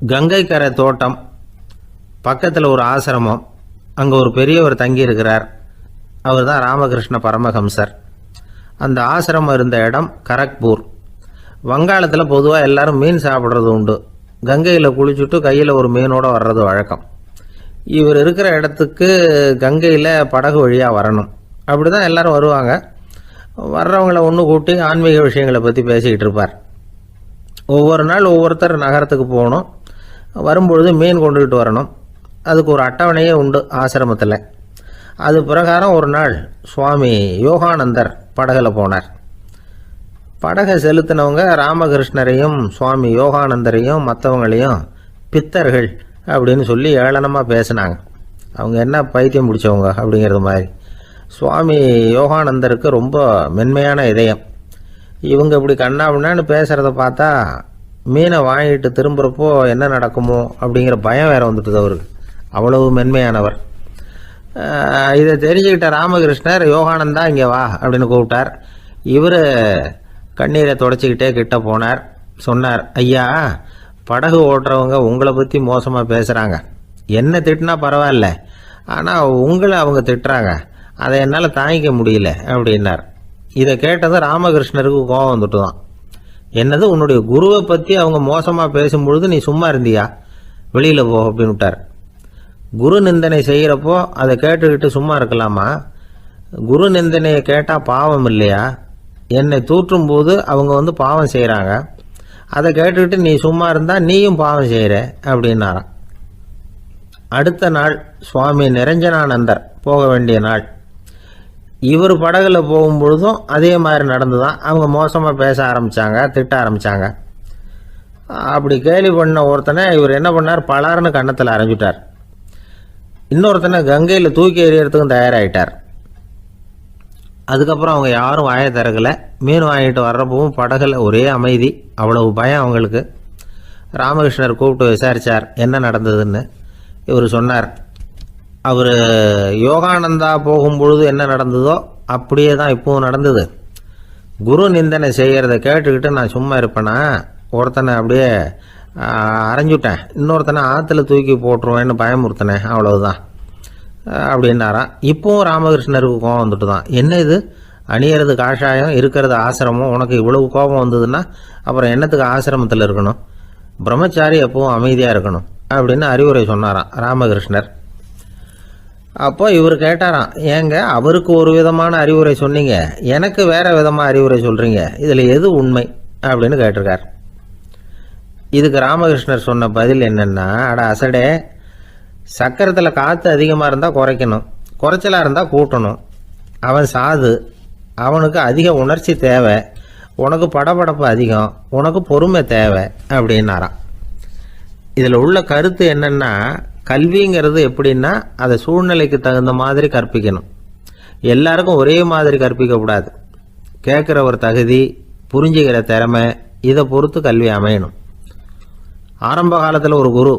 கங்கை கரை தோட்டம் பக்கத்தில் ஒரு ஆசிரமம். அங்கே ஒரு பெரியவர் தங்கியிருக்கிறார். அவர் தான் ராமகிருஷ்ண பரமஹம்சர். அந்த ஆசிரமம் இருந்த இடம் கரக்பூர். வங்காளத்தில் பொதுவாக எல்லாரும் மீன் சாப்பிட்றது உண்டு. கங்கையில் குளிச்சுட்டு கையில் ஒரு மீனோடு வர்றது வழக்கம். இவர் இருக்கிற இடத்துக்கு கங்கையில் படகு வழியாக வரணும். அப்படி தான் எல்லோரும் வருவாங்க. வர்றவங்களை ஒன்று கூட்டி ஆன்மீக விஷயங்களை பற்றி பேசிக்கிட்டு இருப்பார். ஒவ்வொரு நாள் ஒவ்வொருத்தர் நகரத்துக்கு போகணும். வரும்பொழுது மீன் கொண்டுகிட்டு வரணும். அதுக்கு ஒரு அட்டவணையே உண்டு ஆசிரமத்தில். அது பிரகாரம் ஒரு நாள் சுவாமி யோகானந்தர் படகுல போனார். படகை செலுத்தினவங்க ராமகிருஷ்ணரையும் சுவாமி யோகானந்தரையும் மற்றவங்களையும் பித்தர்கள் அப்படின்னு சொல்லி ஏளனமாக பேசினாங்க. அவங்க என்ன பைத்தியம் பிடிச்சவங்க அப்படிங்கிறது மாதிரி. சுவாமி யோகானந்தருக்கு ரொம்ப மென்மையான இதயம். இவங்க இப்படி கண்ணாபின்னான்னு பேசுகிறத பார்த்தா மீனை வாங்கிட்டு திரும்புகிறப்போ என்ன நடக்குமோ அப்படிங்கிற பயம் வேறு வந்துட்டுது அவருக்கு. அவ்வளவு மென்மையானவர். இதை தெரிஞ்சுக்கிட்ட ராமகிருஷ்ணர் யோகானந்தா இங்கே வா அப்படின்னு கூப்பிட்டார். இவர் கண்ணீரை தொடச்சிக்கிட்டே கிட்ட போனார். சொன்னார், ஐயா, படகு ஓட்டுறவங்க உங்களை பற்றி மோசமாக பேசுகிறாங்க. என்ன திட்டினா பரவாயில்ல, ஆனால் உங்களை அவங்க திட்டுறாங்க. அதை என்னால் தாங்கிக்க முடியல அப்படின்னார். இதை கேட்டதும் ராமகிருஷ்ணருக்கு கோபம் வந்துட்டு தான். என்னது, உன்னுடைய குருவை பற்றி அவங்க மோசமாக பேசும்பொழுது நீ சும்மா இருந்தியா? வெளியில் போ அப்படின்னு விட்டார். குரு நிந்தனை செய்கிறப்போ அதை கேட்டுக்கிட்டு சும்மா இருக்கலாமா? குரு நிந்தனையை கேட்டால் பாவம் இல்லையா? என்னை தூற்றும் போது அவங்க பாவம் செய்கிறாங்க. அதை கேட்டுக்கிட்டு நீ சும்மா இருந்தால் நீயும் பாவம் செய்கிற அப்படின்னாராம். அடுத்த நாள் சுவாமி நிரஞ்சனானந்தர் போக வேண்டிய நாள். இவர் படகுல போகும்பொழுதும் அதே மாதிரி நடந்து தான். அவங்க மோசமாக பேச ஆரம்பித்தாங்க, திட்ட ஆரம்பித்தாங்க. அப்படி கேலி பண்ண ஒருத்தனை இவர் என்ன பண்ணார், பலார்னு கன்னத்தில் அரைஞ்சிட்டார். இன்னொருத்தனை கங்கையில் தூக்கி எறியறதுக்கும் தயாராகிட்டார். அதுக்கப்புறம் அவங்க யாரும் வாயை திறக்கலை. மீன் வாங்கிட்டு வர்றப்பவும் படகுல ஒரே அமைதி. அவ்வளவு பயம் அவங்களுக்கு. ராமகிருஷ்ணர் கூப்பிட்டு விசாரித்தார் என்ன நடந்ததுன்னு. இவர் சொன்னார், அவர் யோகானந்தா போகும்பொழுது என்ன நடந்ததோ அப்படியே தான் இப்பவும் நடந்தது. குரு நிந்தனை செய்கிறத கேட்டுக்கிட்டு நான் சும்மா இருப்பேனா? ஒருத்தனை அப்படியே அரைஞ்சுட்டேன், இன்னொருத்தனை ஆற்றுல தூக்கி போட்டுருவேன்னு பயமுறுத்தினேன், அவ்வளவுதான் அப்படின்னாராம். இப்போவும் ராமகிருஷ்ணருக்கு கோபம் வந்துட்டு தான். என்ன இது, அணியறது காஷாயம், இருக்கிறது ஆசிரமம், உனக்கு இவ்வளவு கோபம் வந்ததுன்னா அப்புறம் என்னத்துக்கு ஆசிரமத்தில் இருக்கணும்? பிரம்மச்சாரி எப்பவும் அமைதியாக இருக்கணும் அப்படின்னு அறிவுரை சொன்னாராம் ராமகிருஷ்ணர். அப்போ இவர் கேட்டாராம், ஏங்க அவருக்கு ஒரு விதமான அறிவுரை சொன்னீங்க, எனக்கு வேற விதமாக அறிவுரை சொல்கிறீங்க, இதில் எது உண்மை அப்படின்னு கேட்டிருக்கார். இதுக்கு ராமகிருஷ்ணர் சொன்ன பதில் என்னென்னா, அட அசடே, சக்கரத்தில் காற்று அதிகமாக இருந்தால் குறைக்கணும், குறைச்சலாக இருந்தால் கூட்டணும். அவன் சாது, அவனுக்கு அதிக உணர்ச்சி தேவை, உனக்கு படபடப்பு அதிகம், உனக்கு பொறுமை தேவை அப்படின்னாராம். இதில் உள்ள கருத்து என்னென்னா, கல்விங்கிறது எப்படின்னா அதை சூழ்நிலைக்கு தகுந்த மாதிரி கற்பிக்கணும். எல்லாருக்கும் ஒரே மாதிரி கற்பிக்கக்கூடாது. கேட்குற ஒரு தகுதி, புரிஞ்சுக்கிற திறமை, இதை பொறுத்து கல்வி அமையணும். ஆரம்ப காலத்தில் ஒரு குரு,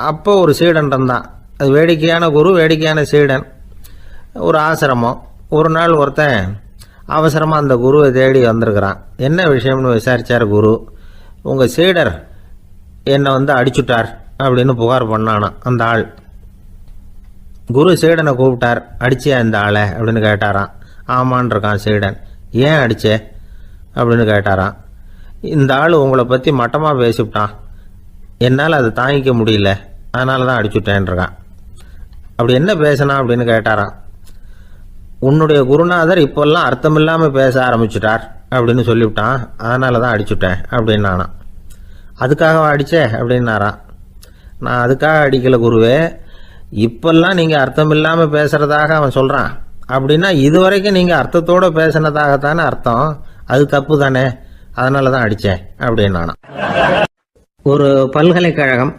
அப்போ ஒரு சீடன் இருந்தான். அது வேடிக்கையான குரு, வேடிக்கையான சீடன். ஒரு ஆசிரமம். ஒரு நாள் ஒருத்தன் அவசரமாக அந்த குருவை தேடி வந்திருக்கிறான். என்ன விஷயம்னு விசாரித்தார் குரு. உங்கள் சீடர் என்னை அடிச்சுட்டார் அப்படின்னு புகார் பண்ணானா அந்த ஆள். குரு சீடனை கூப்பிட்டார். அடிச்சியா இந்த ஆளை அப்படின்னு கேட்டாராம். ஆமான் இருக்கான் சீடன். ஏன் அடிச்சே அப்படின்னு கேட்டாராம். இந்த ஆள் உங்களை பற்றி மட்டமாக பேசிவிட்டான், என்னால் அதை தாங்கிக்க முடியல, அதனால தான் அடிச்சுட்டேன்ருக்கான். அப்படி என்ன பேசினா அப்படின்னு கேட்டாராம். உன்னுடைய குருநாதர் இப்போல்லாம் அர்த்தமில்லாமல் பேச ஆரம்பிச்சுட்டார் அப்படின்னு சொல்லிவிட்டான், அதனால தான் அடிச்சுட்டேன் அப்படின்னு நானாம். அதுக்காக அடித்தே அப்படின்னாராம். நான் அதுக்காக அடிக்கலை குருவே, இப்பெல்லாம் நீங்கள் அர்த்தம் இல்லாமல் பேசுகிறதாக அவன் சொல்கிறான், அப்படின்னா இதுவரைக்கும் நீங்கள் அர்த்தத்தோடு பேசினதாகத்தானே அர்த்தம், அது தப்பு தானே, அதனால தான் அடித்தேன் அப்படின்னு நானாம். ஒரு பல்கலைக்கழகம்,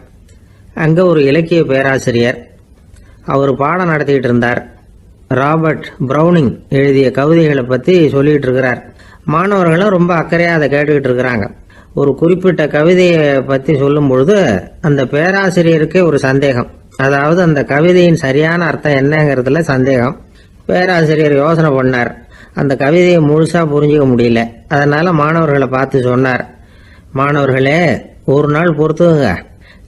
அங்கே ஒரு இலக்கிய பேராசிரியர், அவர் பாடம் நடத்திக்கிட்டு இருந்தார். ராபர்ட் ப்ரௌனிங் எழுதிய கவிதைகளை பற்றி சொல்லிகிட்டு இருக்கிறார். மாணவர்களும் ரொம்ப அக்கறையாக அதை கேட்டுக்கிட்டு இருக்கிறாங்க. ஒரு குறிப்பிட்ட கவிதையை பற்றி சொல்லும் பொழுது அந்த பேராசிரியருக்கே ஒரு சந்தேகம். அதாவது அந்த கவிதையின் சரியான அர்த்தம் என்னங்கிறதுல சந்தேகம். பேராசிரியர் யோசனை பண்ணார். அந்த கவிதையை முழுசாக புரிஞ்சிக்க முடியல. அதனால் மாணவர்களை பார்த்து சொன்னார், மாணவர்களே, ஒரு நாள் பொறுத்துங்க.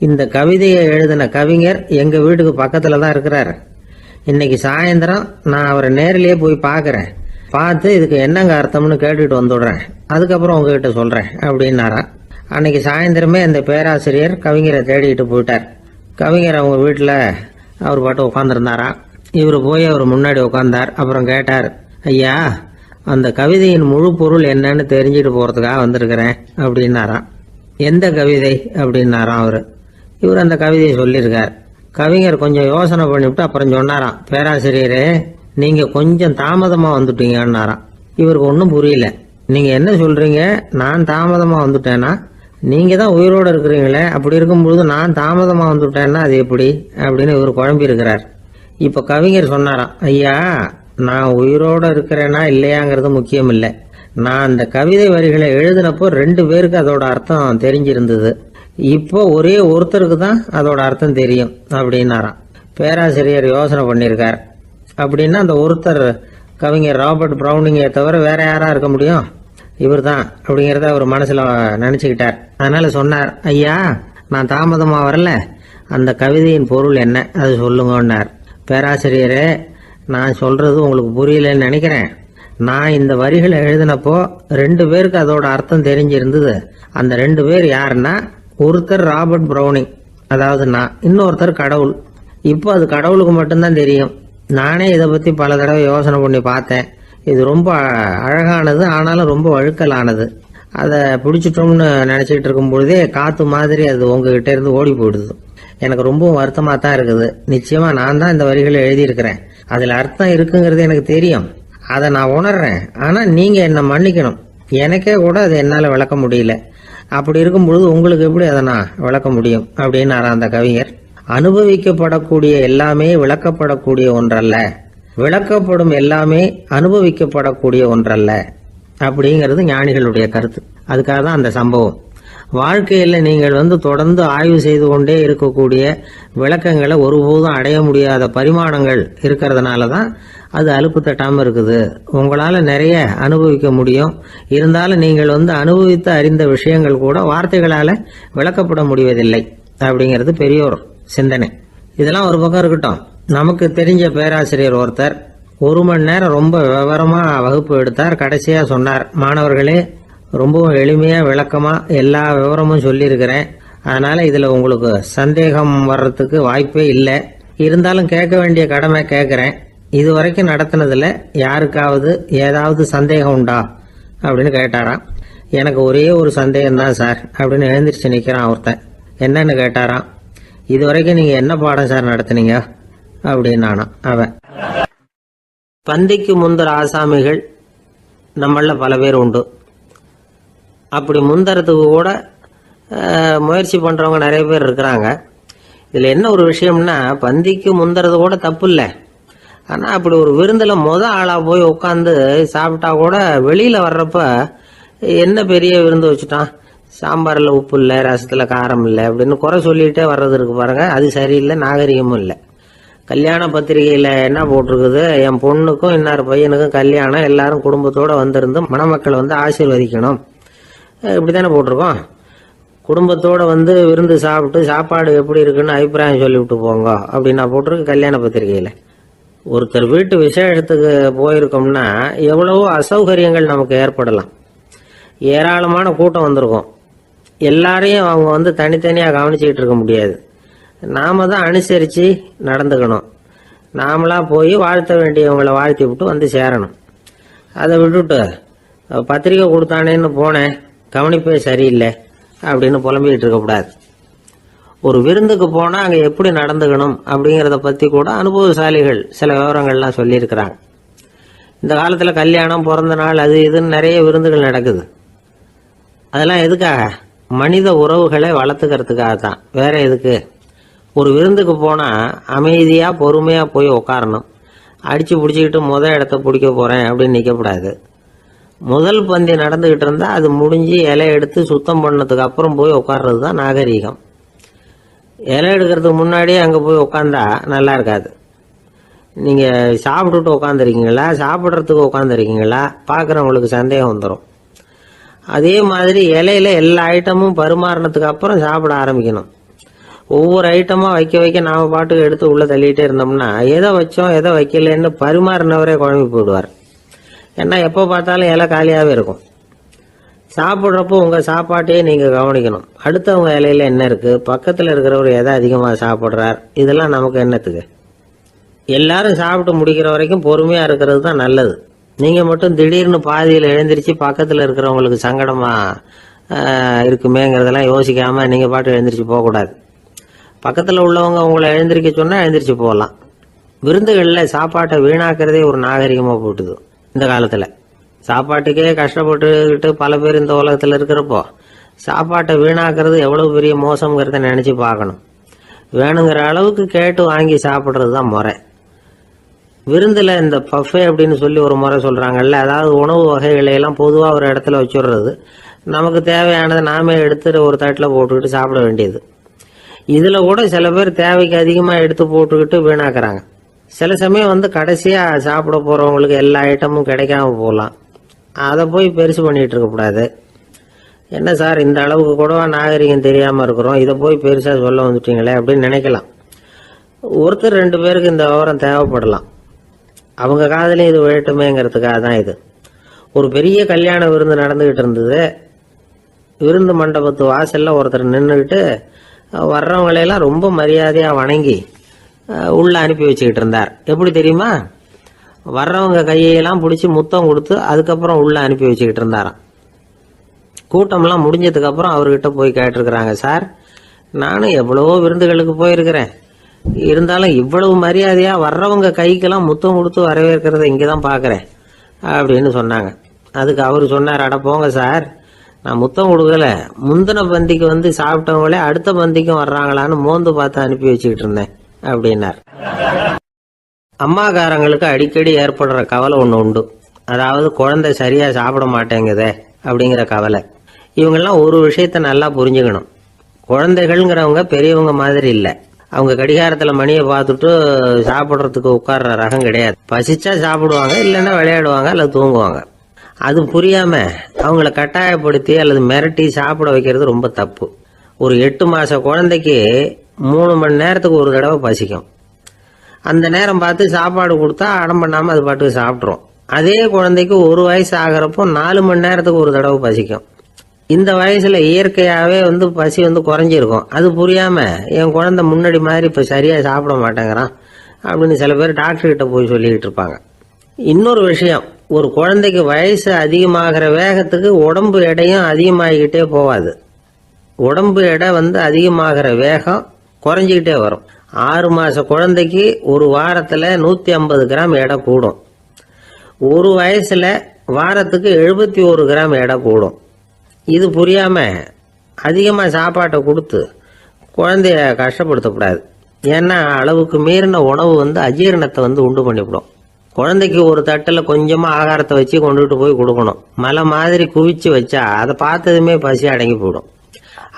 இந்த கவிதையை எழுதின கவிஞர் எங்க வீட்டுக்கு பக்கத்துல தான் இருக்கிறார். இன்னைக்கு சாயந்தரம் நான் அவரை நேரிலேயே போய் பார்க்கறேன். பார்த்து இதுக்கு என்னங்க அர்த்தம்னு கேட்டுட்டு வந்துடுறேன். அதுக்கப்புறம் உங்ககிட்ட சொல்றேன் அப்படின்னாராம். அன்னைக்கு சாயந்தரமே அந்த பேராசிரியர் கவிஞரை தேடிட்டு போயிட்டார். கவிஞர் அவங்க வீட்டில் அவர் பாட்டு உட்காந்துருந்தாராம். இவர் போய் அவர் முன்னாடி உட்காந்தார். அப்புறம் கேட்டார், ஐயா, அந்த கவிதையின் முழு பொருள் என்னன்னு தெரிஞ்சுட்டு போறதுக்காக வந்திருக்கிறேன் அப்படின்னாராம். எந்த கவிதை அப்படின்னாராம் அவர். இவர் அந்த கவிதையை சொல்லியிருக்கார். கவிஞர் கொஞ்சம் யோசனை பண்ணிவிட்டு அப்புறம் சொன்னாராம், பேராசிரியரே, நீங்க கொஞ்சம் தாமதமா வந்துட்டீங்கன்னாராம். இவருக்கு ஒன்றும் புரியல. நீங்க என்ன சொல்றீங்க? நான் தாமதமா வந்துட்டேன்னா? நீங்க தான் உயிரோடு இருக்கிறீங்களே, அப்படி இருக்கும்பொழுது நான் தாமதமா வந்துட்டேன்னா அது எப்படி அப்படின்னு இவர் குழம்பி இருக்கிறார். இப்ப கவிஞர் சொன்னாராம், ஐயா, நான் உயிரோடு இருக்கிறேன்னா இல்லையாங்கிறது முக்கியம் இல்லை. நான் அந்த கவிதை வரிகளை எழுதினப்போ 2 பேருக்கு அதோட அர்த்தம் தெரிஞ்சிருந்தது. இப்போ ஒரே ஒருத்தருக்கு தான் அதோட அர்த்தம் தெரியும் அப்படின்னாராம். பேராசிரியர் யோசனை பண்ணியிருக்கார். அப்படின்னா அந்த ஒருத்தர் கவிஞர் ராபர்ட் பிரவுனிங்கை தவிர வேற யாரா இருக்க முடியும்? இவர் தான் அப்படிங்கிறத அவர் மனசுல நினைச்சுக்கிட்டார். அதனால சொன்னார், ஐயா, நான் தாமதமா வரல, அந்த கவிதையின் பொருள் என்ன அது சொல்லுங்கன்னார். பேராசிரியரே, நான் சொல்றது உங்களுக்கு புரியலன்னு நினைக்கிறேன். நான் இந்த வரிகளை எழுதினப்போ 2 பேருக்கு அதோட அர்த்தம் தெரிஞ்சிருந்தது. அந்த 2 பேர் யாருன்னா, ஒருத்தர் ராபர்ட் பிரவுனிங், அதாவது நான், இன்னொருத்தர் கடவுள். இப்போ அது கடவுளுக்கு மட்டும்தான் தெரியும். நானே இதை பத்தி பல தடவை யோசனை பண்ணி பார்த்தேன். இது ரொம்ப அழகானது, ஆனாலும் ரொம்ப வழுக்கலானது. அதை பிடிச்சிட்டோம்னு நினைச்சிட்டு இருக்கும் பொழுதே காத்து மாதிரி அது உங்ககிட்ட இருந்து ஓடி போயிடுது. எனக்கு ரொம்பவும் வருத்தமா தான் இருக்குது. நிச்சயமா நான் தான் இந்த வரிகளை எழுதியிருக்கிறேன். அதுல அர்த்தம் இருக்குங்கிறது எனக்கு தெரியும். அதை நான் உணர்றேன். ஆனா நீங்க என்ன மன்னிக்கணும். எனக்கே கூட அதை என்னால விளக்க முடியல. அப்படி இருக்கும் பொழுது உங்களுக்கு எப்படி அதை நான் விளக்க முடியும் அப்படின்னாரா அந்த கவிஞர். அனுபவிக்கப்படக்கூடிய எல்லாமே விளக்கப்படக்கூடிய ஒன்றல்ல, விளக்கப்படும் எல்லாமே அனுபவிக்கப்படக்கூடிய ஒன்றல்ல அப்படிங்கிறது ஞானிகளுடைய கருத்து. அதுக்காக தான் அந்த சம்பவம். வாழ்க்கையில் நீங்கள் தொடர்ந்து ஆய்வு செய்து கொண்டே இருக்கக்கூடிய விளக்கங்களை ஒருபோதும் அடைய முடியாத பரிமாணங்கள் இருக்கிறதுனால தான் அது அலுப்பு தட்டாமல் இருக்குது. உங்களால் நிறைய அனுபவிக்க முடியும். இருந்தாலும் நீங்கள் அனுபவித்து அறிந்த விஷயங்கள் கூட வார்த்தைகளால் விளக்கப்பட முடிவதில்லை அப்படிங்கிறது பெரியோர் சிந்தனை. இதெல்லாம் ஒரு பக்கம் இருக்கட்டும். நமக்கு தெரிஞ்ச பேராசிரியர் ஒருத்தர் 1 மணி நேரம் ரொம்ப விவரமா வகுப்பு எடுத்தார். கடைசியா சொன்னார், மாணவர்களே, ரொம்பவும் எளிமையா விளக்கமா எல்லா விவரமும் சொல்லியிருக்கிறேன். அதனால இதுல உங்களுக்கு சந்தேகம் வர்றதுக்கு வாய்ப்பே இல்லை. இருந்தாலும் கேட்க வேண்டிய கடமை கேட்கிறேன். இது வரைக்கும் நடத்தினதுல யாருக்காவது ஏதாவது சந்தேகம் உண்டா அப்படின்னு கேட்டாராம். எனக்கு ஒரே ஒரு சந்தேகம் தான் சார் அப்படின்னு எழுந்திரிச்சு நிக்கிறான் ஒருத்தன். என்னன்னு கேட்டாராம். இது வரைக்கும் நீங்க என்ன பாடம் சார் நடத்துனீங்க அப்படின்னானா அவன். பந்திக்கு முந்தர ஆசாமிகள் நம்மள பல பேர் உண்டு. அப்படி முந்தறதுக்கு கூட முயற்சி பண்றவங்க நிறைய பேர் இருக்கிறாங்க. இதுல என்ன ஒரு விஷயம்னா, பந்திக்கு முந்தறது கூட தப்பு இல்லை. ஆனா அப்படி ஒரு விருந்துல ஆளா போய் உட்காந்து சாப்பிட்டா கூட வெளியில வர்றப்ப என்ன பெரிய விருந்து வச்சுட்டான், சாம்பார்ல உப்பு இல்லை, ரசத்துல காரம் இல்லை அப்படின்னு குறை சொல்லிட்டே வர்றது இருக்கு பாருங்க. அது சரியில்லை, நாகரிகமும் இல்லை. கல்யாண பத்திரிகையில என்ன போட்டிருக்குது, என் பொண்ணுக்கும் இன்னார் பையனுக்கும் கல்யாணம், எல்லாரும் குடும்பத்தோட வந்திருந்து மணமக்களை ஆசீர்வதிக்கணும், இப்படித்தானே போட்டிருக்கோம். குடும்பத்தோட விருந்து சாப்பிட்டு சாப்பாடு எப்படி இருக்குன்னு அபிப்பிராயம் சொல்லிவிட்டு போங்க அப்படின்னா போட்டிருக்கு கல்யாண பத்திரிகையில. ஒருத்தர் வீட்டு விசேஷத்துக்கு போயிருக்கோம்னா எவ்வளவோ அசௌகரியங்கள் நமக்கு ஏற்படலாம். ஏராளமான கூட்டம் வந்திருக்கும். எல்லாரையும் அவங்க தனித்தனியாக கவனிச்சுக்கிட்டு இருக்க முடியாது. நாம தான் அனுசரித்து நடந்துக்கணும். நாமளா போய் வாழ்த்த வேண்டியவங்களை வாழ்த்தி விட்டு சேரணும். அதை விட்டுட்டு பத்திரிக்கை கொடுத்தானேன்னு போனேன், கவனிப்பே சரியில்லை அப்படின்னு புலம்பிக்கிட்டு இருக்கக்கூடாது. ஒரு விருந்துக்கு போனால் அங்கே எப்படி நடந்துக்கணும் அப்படிங்கிறத பற்றி கூட அனுபவசாலிகள் சில விவரங்கள்லாம் சொல்லியிருக்கிறாங்க. இந்த காலத்தில் கல்யாணம், பிறந்த நாள், அது இதுன்னு நிறைய விருந்துகள் நடக்குது. அதெல்லாம் எதுக்காக? மனித உறவுகளை வளர்த்துக்கிறதுக்காக தான், வேற எதுக்கு? ஒரு விருந்துக்கு போனால் அமைதியாக பொறுமையாக போய் உட்காரணும். அடித்து பிடிச்சிக்கிட்டு இடத்த பிடிக்க போகிறேன் அப்படின்னு நிற்கக்கூடாது. முதல் பந்தி நடந்துக்கிட்டு இருந்தால் அது முடிஞ்சு இலை எடுத்து சுத்தம் பண்ணதுக்கு அப்புறம் போய் உட்கார்றது தான் நாகரீகம். இலை எடுக்கிறதுக்கு முன்னாடியே அங்கே போய் உட்காந்தா நல்லா இருக்காது. நீங்கள் சாப்பிட்டுட்டு உட்காந்துருக்கீங்களா, சாப்பிட்றதுக்கு உட்காந்துருக்கீங்களா, பார்க்குறவங்களுக்கு சந்தேகம் வந்துடும். அதே மாதிரி இலையில எல்லா ஐட்டமும் பரிமாறினதுக்கு அப்புறம் சாப்பிட ஆரம்பிக்கணும். ஒவ்வொரு ஐட்டமா வைக்க வைக்க நாம பாட்டுக்கு எடுத்து உள்ள தள்ளிட்டே இருந்தோம்னா எதை வச்சோம் எதை வைக்கலன்னு பரிமாறினவரே குழம்பி போயிடுவார். ஏன்னா எப்போ பார்த்தாலும் இலை காலியாகவே இருக்கும். சாப்பிட்றப்போ உங்கள் சாப்பாட்டையே நீங்கள் கவனிக்கணும். அடுத்தவங்க இலையில என்ன இருக்குது, பக்கத்தில் இருக்கிறவர் எதை அதிகமாக சாப்பிட்றார், இதெல்லாம் நமக்கு என்னத்துக்கு? எல்லாரும் சாப்பிட்டு முடிக்கிற வரைக்கும் பொறுமையாக இருக்கிறது தான் நல்லது. நீங்கள் மட்டும் திடீர்னு பாதியில் எழுந்திரிச்சு பக்கத்தில் இருக்கிறவங்களுக்கு சங்கடமாக இருக்குமேங்கிறதெல்லாம் யோசிக்காமல் நீங்கள் பாட்டு எழுந்திரிச்சு போகக்கூடாது. பக்கத்தில் உள்ளவங்க உங்களை எழுந்திரிக்க சொன்னால் எழுந்திரிச்சு போகலாம். விருந்துகளில் சாப்பாட்டை வீணாக்கிறதே ஒரு நாகரிகமாக போட்டுது இந்த காலத்தில். சாப்பாட்டுக்கே கஷ்டப்பட்டுக்கிட்டு பல பேர் இந்த உலகத்தில் இருக்கிறப்போ சாப்பாட்டை வீணாக்கிறது எவ்வளோ பெரிய மோசங்கிறத நினச்சி பார்க்கணும். வேணுங்கிற அளவுக்கு கேட்டு வாங்கி சாப்பிட்றது தான் முறை. விருந்தில் இந்த பஃபே அப்படின்னு சொல்லி ஒரு முறை சொல்கிறாங்கல்ல, அதாவது உணவு வகைகளையெல்லாம் பொதுவாக ஒரு இடத்துல வச்சுடுறது, நமக்கு தேவையானதை நாமே எடுத்துட்டு ஒரு தட்டில் போட்டுக்கிட்டு சாப்பிட வேண்டியது. இதில் கூட சில பேர் தேவைக்கு அதிகமாக எடுத்து போட்டுக்கிட்டு வீணாக்குறாங்க. சில சமயம் கடைசியாக சாப்பிட போகிறவங்களுக்கு எல்லா ஐட்டமும் கிடைக்காம போகலாம். அதை போய் பெருசு பண்ணிகிட்டு இருக்கக்கூடாது. என்ன சார் இந்த அளவுக்கு கூடவா நாகரிகம் தெரியாமல் இருக்கிறோம், இதை போய் பெருசாக சொல்ல வந்துட்டீங்களே அப்படின்னு நினைக்கலாம். ஒருத்தர் 2 பேருக்கு இந்த விவரம் தேவைப்படலாம். அவங்க காதலையும் இது விழட்டுமேங்கிறதுக்காக தான் இது. ஒரு பெரிய கல்யாண விருந்து நடந்துக்கிட்டு இருந்தது. விருந்து மண்டபத்து வாசலில் ஒருத்தர் நின்றுக்கிட்டு வர்றவங்களையெல்லாம் ரொம்ப மரியாதையாக வணங்கி உள்ளே அனுப்பி வச்சுக்கிட்டு இருந்தார். எப்படி தெரியுமா? வர்றவங்க கையெல்லாம் பிடிச்சி முத்தம் கொடுத்து அதுக்கப்புறம் உள்ளே அனுப்பி வச்சுக்கிட்டு இருந்தாராம். கூட்டம்லாம் முடிஞ்சதுக்கப்புறம் அவர்கிட்ட போய் கேட்டிருக்கிறாங்க, சார் நானும் எவ்வளவோ விருந்துகளுக்கு போயிருக்கிறேன், இருந்தாலும் இவ்வளவு மரியாதையாக வர்றவங்க கைக்கெல்லாம் முத்தம் கொடுத்து வரவேற்கிறத இங்கே தான் பார்க்குறேன் அப்படின்னு சொன்னாங்க. அதுக்கு அவர் சொன்னார், அட போங்க சார், நான் முத்தம் கொடுக்கல, முந்தின பந்திக்கு சாப்பிட்டவங்களே அடுத்த பந்திக்கும் வர்றாங்களான்னு மோந்து பார்த்து அனுப்பி வச்சுக்கிட்டு இருந்தேன் அப்படின்னார். அம்மாக்காரங்களுக்கு அடிக்கடி ஏற்படுற கவலை ஒன்று உண்டு. அதாவது குழந்தை சரியாக சாப்பிட மாட்டேங்குதே அப்படிங்கிற கவலை. இவங்கெல்லாம் ஒரு விஷயத்த நல்லா புரிஞ்சுக்கணும். குழந்தைகள்ங்கிறவங்க பெரியவங்க மாதிரி இல்லை. அவங்க கடிகாரத்தில் மணியை பார்த்துட்டு சாப்பிட்றதுக்கு உட்கார்ற ரகம் கிடையாது. பசிச்சா சாப்பிடுவாங்க, இல்லைன்னா விளையாடுவாங்க அல்லது தூங்குவாங்க. அது புரியாம அவங்கள கட்டாயப்படுத்தி அல்லது மிரட்டி சாப்பிட வைக்கிறது ரொம்ப தப்பு. ஒரு 8 மாச குழந்தைக்கு 3 மணி நேரத்துக்கு ஒரு தடவை பசிக்கும். அந்த நேரம் பார்த்து சாப்பாடு கொடுத்தா அடம் பண்ணாமல் அது பாட்டுக்கு சாப்பிட்றோம். அதே குழந்தைக்கு 1 வயசு ஆகிறப்போ 4 மணி நேரத்துக்கு ஒரு தடவை பசிக்கும். இந்த வயசுல இயற்கையாகவே பசி குறைஞ்சிருக்கும். அது புரியாம என் குழந்தை முன்னாடி மாதிரி இப்போ சரியா சாப்பிட மாட்டேங்கிறான் அப்படின்னு சில பேர் டாக்டர்கிட்ட போய் சொல்லிக்கிட்டு இருப்பாங்க. இன்னொரு விஷயம், ஒரு குழந்தைக்கு வயசு அதிகமாகிற வேகத்துக்கு உடம்பு எடையும் அதிகமாகிக்கிட்டே போகாது. உடம்பு எடை அதிகமாகிற வேகம் குறைஞ்சிக்கிட்டே வரும். 6 மாச குழந்தைக்கு ஒரு வாரத்தில் 150 கிராம் எடை கூடும். ஒரு வயசுல வாரத்துக்கு 71 கிராம் எடை கூடும். இது புரியாம அதிகமாக சாப்பாட்டை கொடுத்து குழந்தைய கஷ்டப்படுத்தக்கூடாது. ஏன்னா அளவுக்கு மீறின உணவு அஜீரணத்தை உண்டு பண்ணிவிடும். குழந்தைக்கு ஒரு தட்டில் கொஞ்சமாக ஆகாரத்தை வச்சு கொண்டுகிட்டு போய் கொடுக்கணும். மலை மாதிரி குவிச்சு வச்சா அதை பார்த்ததுமே பசி அடங்கி போயிடும்.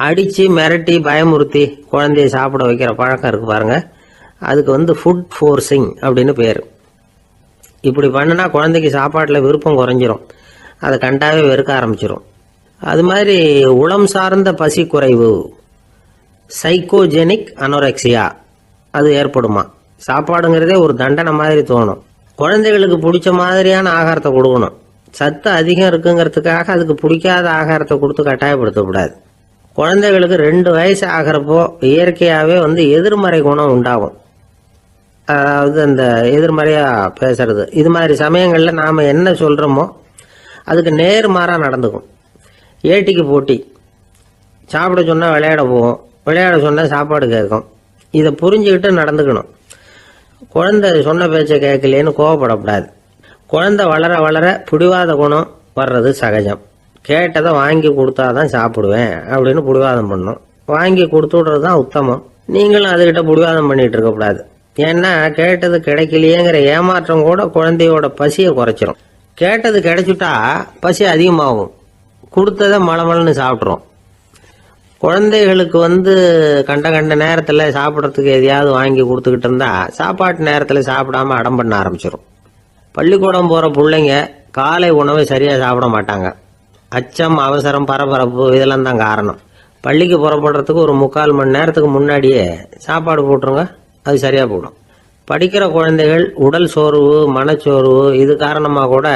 அடித்து மிரட்டி பயமுறுத்தி குழந்தைய சாப்பிட வைக்கிற பழக்கம் இருக்கு பாருங்க, அதுக்கு ஃபுட் ஃபோர்ஸிங் அப்படின்னு பேர். இப்படி பண்ணினா குழந்தைக்கு சாப்பாட்டில் விருப்பம் குறைஞ்சிரும், அதை கண்டாவே வெறுக்க ஆரம்பிச்சிடும். அது மாதிரி உளம் சார்ந்த பசி குறைவு, சைக்கோஜெனிக் அனோரெக்சியா, அது ஏற்படுமா. சாப்பாடுங்கிறதே ஒரு தண்டனை மாதிரி தோணும். குழந்தைகளுக்கு பிடிச்ச மாதிரியான ஆகாரத்தை கொடுக்கணும். சத்து அதிகம் இருக்குங்கிறதுக்காக அதுக்கு பிடிக்காத ஆகாரத்தை கொடுத்து கட்டாயப்படுத்தக்கூடாது. குழந்தைகளுக்கு 2 வயசு ஆகிறப்போ இயற்கையாகவே எதிர்மறை குணம் உண்டாகும். அதாவது அந்த எதிர்மறையாக பேசுறது, இது மாதிரி சமயங்களில் நாம் என்ன சொல்கிறோமோ அதுக்கு நேர்மாறாக நடந்துக்கும். ஏட்டிக்கு போட்டி, சாப்பிட சொன்னால் விளையாட போவோம், விளையாட சொன்னால் சாப்பாடு கேட்கும். இதை புரிஞ்சுக்கிட்டு நடந்துக்கணும். குழந்தை சொன்ன பேச்சை கேட்கலேன்னு கோவப்படக்கூடாது. குழந்தை வளர வளர பிடிவாத குணம் வர்றது சகஜம். கேட்டதை வாங்கி கொடுத்தாதான் சாப்பிடுவேன் அப்படின்னு பிடிவாதம் பண்ணும். வாங்கி கொடுத்து விடுறது தான் உத்தமம். நீங்களும் அதுகிட்ட பிடிவாதம் பண்ணிட்டு இருக்கக்கூடாது. ஏன்னா கேட்டது கிடைக்கலையேங்கிற ஏமாற்றம் கூட குழந்தையோட பசியை குறைச்சிரும். கேட்டது கிடைச்சிட்டா பசி அதிகமாகும், கொடுத்ததை மலமலன்னு சாப்பிட்றோம். குழந்தைகளுக்கு கண்ட நேரத்தில் சாப்பிட்றதுக்கு எதையாவது வாங்கி கொடுத்துக்கிட்டு இருந்தா சாப்பாட்டு நேரத்தில் சாப்பிடாம அடம் பண்ண ஆரம்பிச்சிடும். பள்ளிக்கூடம் போகிற பிள்ளைங்க காலை உணவை சரியாக சாப்பிட மாட்டாங்க. அச்சம், அவசரம், பரபரப்பு இதெல்லாம் தான் காரணம். பள்ளிக்கு புறப்படுறதுக்கு ஒரு 3/4 மணி நேரத்துக்கு முன்னாடியே சாப்பாடு போட்டுருங்க, அது சரியாக போடும். படிக்கிற குழந்தைகள் உடல் சோர்வு, மனச்சோர்வு இது காரணமாக கூட